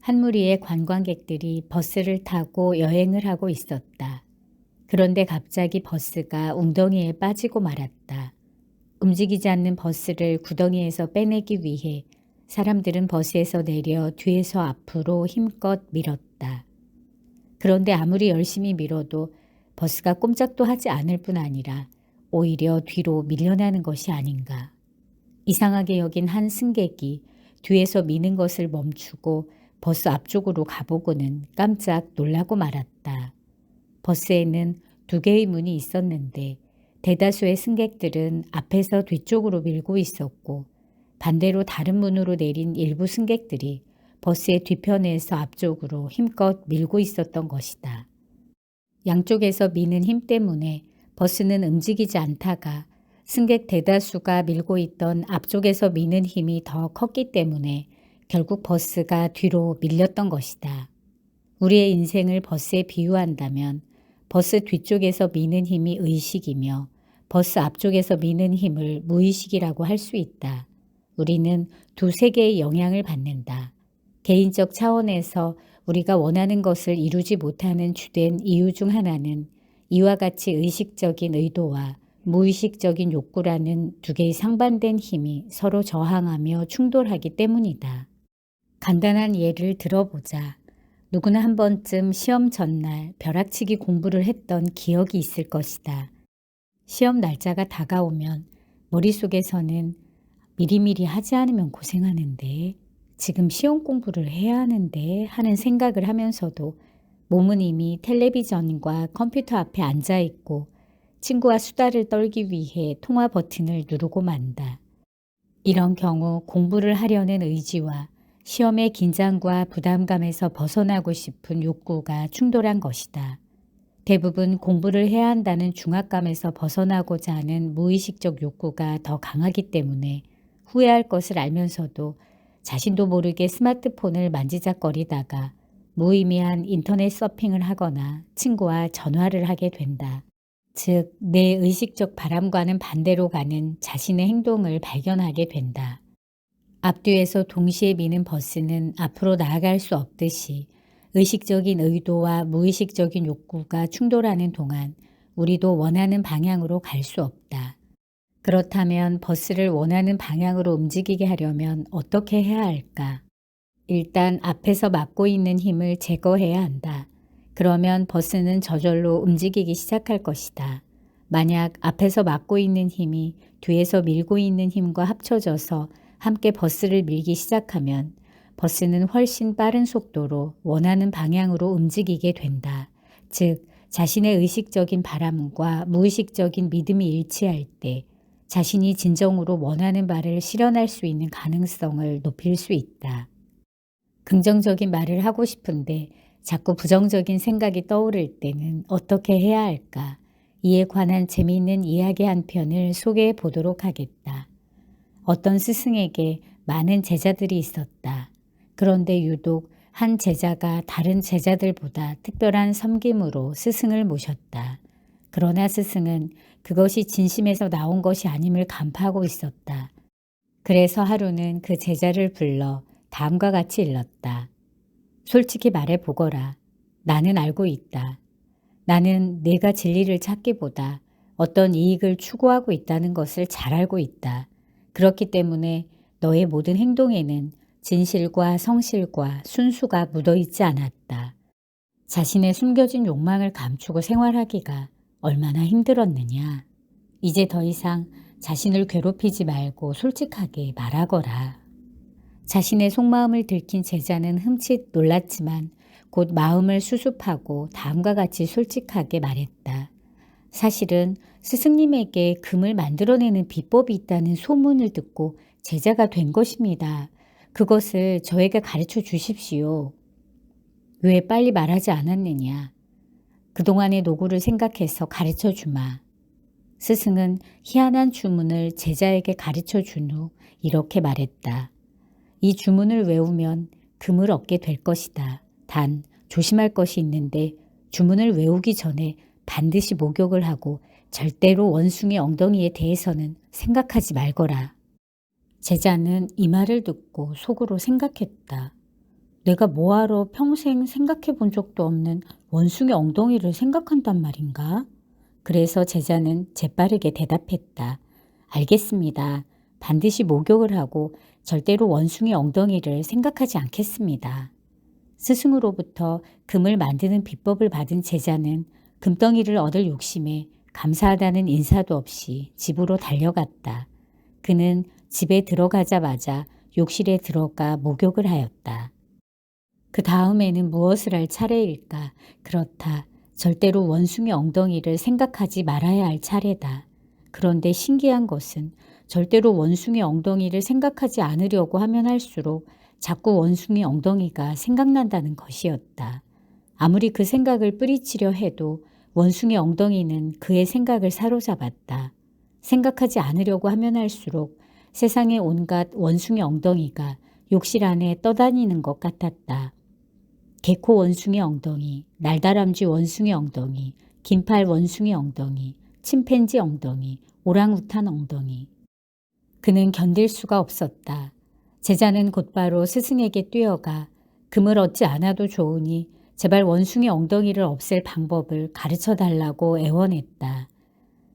한 무리의 관광객들이 버스를 타고 여행을 하고 있었다. 그런데 갑자기 버스가 웅덩이에 빠지고 말았다. 움직이지 않는 버스를 구덩이에서 빼내기 위해 사람들은 버스에서 내려 뒤에서 앞으로 힘껏 밀었다. 그런데 아무리 열심히 밀어도 버스가 꼼짝도 하지 않을 뿐 아니라 오히려 뒤로 밀려나는 것이 아닌가. 이상하게 여긴 한 승객이 뒤에서 미는 것을 멈추고 버스 앞쪽으로 가보고는 깜짝 놀라고 말았다. 버스에는 두 개의 문이 있었는데 대다수의 승객들은 앞에서 뒤쪽으로 밀고 있었고 반대로 다른 문으로 내린 일부 승객들이 버스의 뒤편에서 앞쪽으로 힘껏 밀고 있었던 것이다. 양쪽에서 미는 힘 때문에 버스는 움직이지 않다가 승객 대다수가 밀고 있던 앞쪽에서 미는 힘이 더 컸기 때문에 결국 버스가 뒤로 밀렸던 것이다. 우리의 인생을 버스에 비유한다면 버스 뒤쪽에서 미는 힘이 의식이며 버스 앞쪽에서 미는 힘을 무의식이라고 할 수 있다. 우리는 두세 개의 영향을 받는다. 개인적 차원에서 우리가 원하는 것을 이루지 못하는 주된 이유 중 하나는 이와 같이 의식적인 의도와 무의식적인 욕구라는 두 개의 상반된 힘이 서로 저항하며 충돌하기 때문이다. 간단한 예를 들어보자. 누구나 한 번쯤 시험 전날 벼락치기 공부를 했던 기억이 있을 것이다. 시험 날짜가 다가오면 머릿속에서는 미리미리 하지 않으면 고생하는데, 지금 시험 공부를 해야 하는데 하는 생각을 하면서도 몸은 이미 텔레비전과 컴퓨터 앞에 앉아 있고 친구와 수다를 떨기 위해 통화 버튼을 누르고 만다. 이런 경우 공부를 하려는 의지와 시험의 긴장과 부담감에서 벗어나고 싶은 욕구가 충돌한 것이다. 대부분 공부를 해야 한다는 중압감에서 벗어나고자 하는 무의식적 욕구가 더 강하기 때문에 후회할 것을 알면서도 자신도 모르게 스마트폰을 만지작거리다가 무의미한 인터넷 서핑을 하거나 친구와 전화를 하게 된다. 즉, 내 의식적 바람과는 반대로 가는 자신의 행동을 발견하게 된다. 앞뒤에서 동시에 미는 버스는 앞으로 나아갈 수 없듯이 의식적인 의도와 무의식적인 욕구가 충돌하는 동안 우리도 원하는 방향으로 갈 수 없다. 그렇다면 버스를 원하는 방향으로 움직이게 하려면 어떻게 해야 할까? 일단 앞에서 막고 있는 힘을 제거해야 한다. 그러면 버스는 저절로 움직이기 시작할 것이다. 만약 앞에서 막고 있는 힘이 뒤에서 밀고 있는 힘과 합쳐져서 함께 버스를 밀기 시작하면 버스는 훨씬 빠른 속도로 원하는 방향으로 움직이게 된다. 즉, 자신의 의식적인 바람과 무의식적인 믿음이 일치할 때 자신이 진정으로 원하는 바를 실현할 수 있는 가능성을 높일 수 있다. 긍정적인 말을 하고 싶은데 자꾸 부정적인 생각이 떠오를 때는 어떻게 해야 할까? 이에 관한 재미있는 이야기 한 편을 소개해 보도록 하겠다. 어떤 스승에게 많은 제자들이 있었다. 그런데 유독 한 제자가 다른 제자들보다 특별한 섬김으로 스승을 모셨다. 그러나 스승은 그것이 진심에서 나온 것이 아님을 간파하고 있었다. 그래서 하루는 그 제자를 불러 다음과 같이 일렀다. 솔직히 말해 보거라. 나는 알고 있다. 나는 내가 진리를 찾기보다 어떤 이익을 추구하고 있다는 것을 잘 알고 있다. 그렇기 때문에 너의 모든 행동에는 진실과 성실과 순수가 묻어있지 않았다. 자신의 숨겨진 욕망을 감추고 생활하기가 얼마나 힘들었느냐. 이제 더 이상 자신을 괴롭히지 말고 솔직하게 말하거라. 자신의 속마음을 들킨 제자는 흠칫 놀랐지만 곧 마음을 수습하고 다음과 같이 솔직하게 말했다. 사실은 스승님에게 금을 만들어내는 비법이 있다는 소문을 듣고 제자가 된 것입니다. 그것을 저에게 가르쳐 주십시오. 왜 빨리 말하지 않았느냐. 그동안의 노고를 생각해서 가르쳐 주마. 스승은 희한한 주문을 제자에게 가르쳐 준 후 이렇게 말했다. 이 주문을 외우면 금을 얻게 될 것이다. 단 조심할 것이 있는데 주문을 외우기 전에 반드시 목욕을 하고 절대로 원숭이 엉덩이에 대해서는 생각하지 말거라. 제자는 이 말을 듣고 속으로 생각했다. 내가 뭐하러 평생 생각해 본 적도 없는 원숭이 엉덩이를 생각한단 말인가? 그래서 제자는 재빠르게 대답했다. 알겠습니다. 반드시 목욕을 하고 절대로 원숭이 엉덩이를 생각하지 않겠습니다. 스승으로부터 금을 만드는 비법을 받은 제자는 금덩이를 얻을 욕심에 감사하다는 인사도 없이 집으로 달려갔다. 그는 집에 들어가자마자 욕실에 들어가 목욕을 하였다. 그 다음에는 무엇을 할 차례일까? 그렇다. 절대로 원숭이 엉덩이를 생각하지 말아야 할 차례다. 그런데 신기한 것은 절대로 원숭이 엉덩이를 생각하지 않으려고 하면 할수록 자꾸 원숭이 엉덩이가 생각난다는 것이었다. 아무리 그 생각을 뿌리치려 해도 원숭이 엉덩이는 그의 생각을 사로잡았다. 생각하지 않으려고 하면 할수록 세상의 온갖 원숭이 엉덩이가 욕실 안에 떠다니는 것 같았다. 개코 원숭이 엉덩이, 날다람쥐 원숭이 엉덩이, 긴팔 원숭이 엉덩이, 침팬지 엉덩이, 오랑우탄 엉덩이. 그는 견딜 수가 없었다. 제자는 곧바로 스승에게 뛰어가 금을 얻지 않아도 좋으니 제발 원숭이 엉덩이를 없앨 방법을 가르쳐 달라고 애원했다.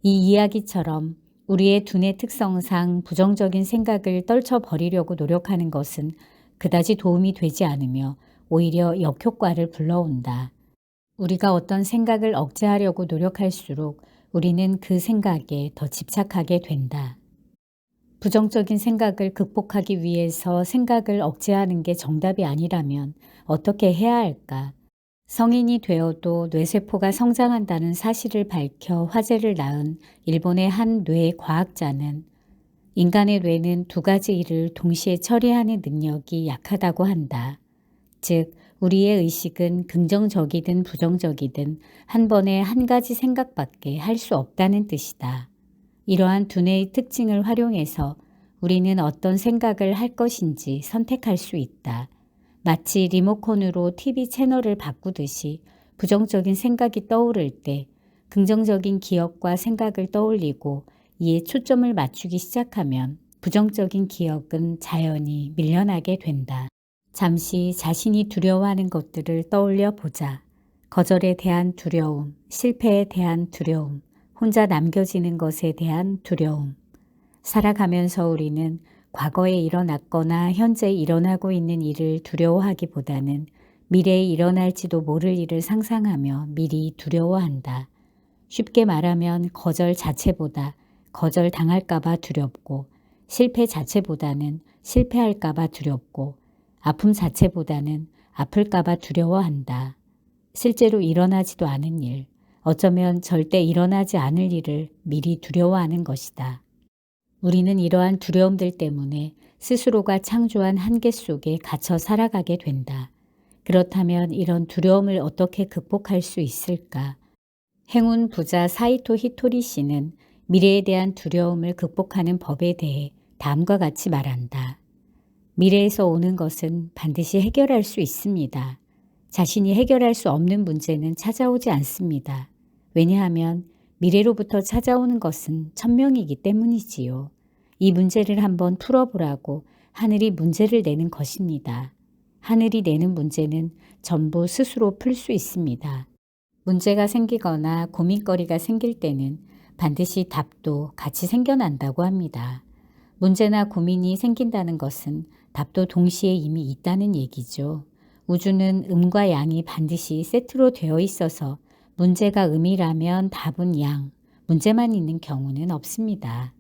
이 이야기처럼 우리의 두뇌 특성상 부정적인 생각을 떨쳐버리려고 노력하는 것은 그다지 도움이 되지 않으며 오히려 역효과를 불러온다. 우리가 어떤 생각을 억제하려고 노력할수록 우리는 그 생각에 더 집착하게 된다. 부정적인 생각을 극복하기 위해서 생각을 억제하는 게 정답이 아니라면 어떻게 해야 할까? 성인이 되어도 뇌세포가 성장한다는 사실을 밝혀 화제를 낳은 일본의 한 뇌과학자는 인간의 뇌는 두 가지 일을 동시에 처리하는 능력이 약하다고 한다. 즉, 우리의 의식은 긍정적이든 부정적이든 한 번에 한 가지 생각밖에 할 수 없다는 뜻이다. 이러한 두뇌의 특징을 활용해서 우리는 어떤 생각을 할 것인지 선택할 수 있다. 마치 리모컨으로 TV 채널을 바꾸듯이 부정적인 생각이 떠오를 때 긍정적인 기억과 생각을 떠올리고 이에 초점을 맞추기 시작하면 부정적인 기억은 자연히 밀려나게 된다. 잠시 자신이 두려워하는 것들을 떠올려 보자. 거절에 대한 두려움, 실패에 대한 두려움, 혼자 남겨지는 것에 대한 두려움. 살아가면서 우리는 과거에 일어났거나 현재 일어나고 있는 일을 두려워하기보다는 미래에 일어날지도 모를 일을 상상하며 미리 두려워한다. 쉽게 말하면 거절 자체보다 거절당할까봐 두렵고, 실패 자체보다는 실패할까봐 두렵고, 아픔 자체보다는 아플까봐 두려워한다. 실제로 일어나지도 않은 일, 어쩌면 절대 일어나지 않을 일을 미리 두려워하는 것이다. 우리는 이러한 두려움들 때문에 스스로가 창조한 한계 속에 갇혀 살아가게 된다. 그렇다면 이런 두려움을 어떻게 극복할 수 있을까? 행운 부자 사이토 히토리 씨는 미래에 대한 두려움을 극복하는 법에 대해 다음과 같이 말한다. 미래에서 오는 것은 반드시 해결할 수 있습니다. 자신이 해결할 수 없는 문제는 찾아오지 않습니다. 왜냐하면 미래로부터 찾아오는 것은 천명이기 때문이지요. 이 문제를 한번 풀어보라고 하늘이 문제를 내는 것입니다. 하늘이 내는 문제는 전부 스스로 풀 수 있습니다. 문제가 생기거나 고민거리가 생길 때는 반드시 답도 같이 생겨난다고 합니다. 문제나 고민이 생긴다는 것은 답도 동시에 이미 있다는 얘기죠. 우주는 음과 양이 반드시 세트로 되어 있어서 문제가 음이라면 답은 양, 문제만 있는 경우는 없습니다.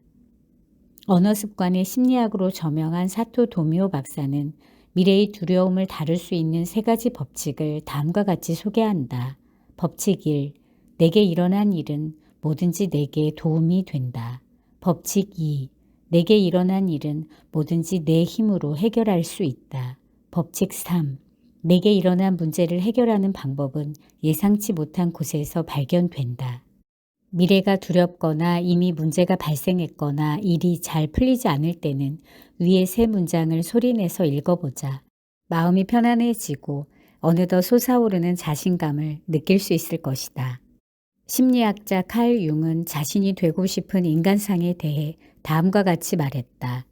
언어 습관의 심리학으로 저명한 사토 도미오 박사는 미래의 두려움을 다룰 수 있는 세 가지 법칙을 다음과 같이 소개한다. 법칙 1. 내게 일어난 일은 뭐든지 내게 도움이 된다. 법칙 2. 내게 일어난 일은 뭐든지 내 힘으로 해결할 수 있다. 법칙 3. 내게 일어난 문제를 해결하는 방법은 예상치 못한 곳에서 발견된다. 미래가 두렵거나 이미 문제가 발생했거나 일이 잘 풀리지 않을 때는 위의 세 문장을 소리내서 읽어보자. 마음이 편안해지고 어느덧 솟아오르는 자신감을 느낄 수 있을 것이다. 심리학자 칼 융은 자신이 되고 싶은 인간상에 대해 다음과 같이 말했다.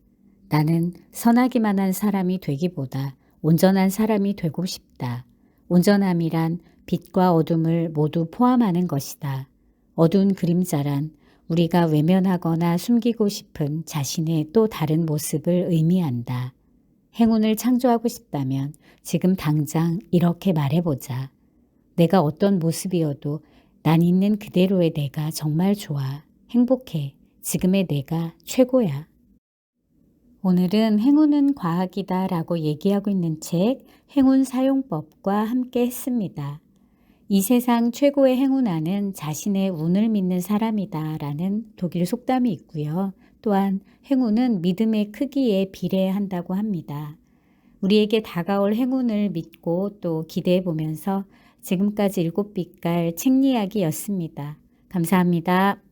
나는 선하기만 한 사람이 되기보다 온전한 사람이 되고 싶다. 온전함이란 빛과 어둠을 모두 포함하는 것이다. 어두운 그림자란 우리가 외면하거나 숨기고 싶은 자신의 또 다른 모습을 의미한다. 행운을 창조하고 싶다면 지금 당장 이렇게 말해보자. 내가 어떤 모습이어도 난 있는 그대로의 내가 정말 좋아. 행복해. 지금의 내가 최고야. 오늘은 행운은 과학이다 라고 얘기하고 있는 책 행운 사용법과 함께 했습니다. 이 세상 최고의 행운아는 자신의 운을 믿는 사람이다 라는 독일 속담이 있고요. 또한 행운은 믿음의 크기에 비례한다고 합니다. 우리에게 다가올 행운을 믿고 또 기대해 보면서 지금까지 일곱 빛깔 책 이야기였습니다. 감사합니다.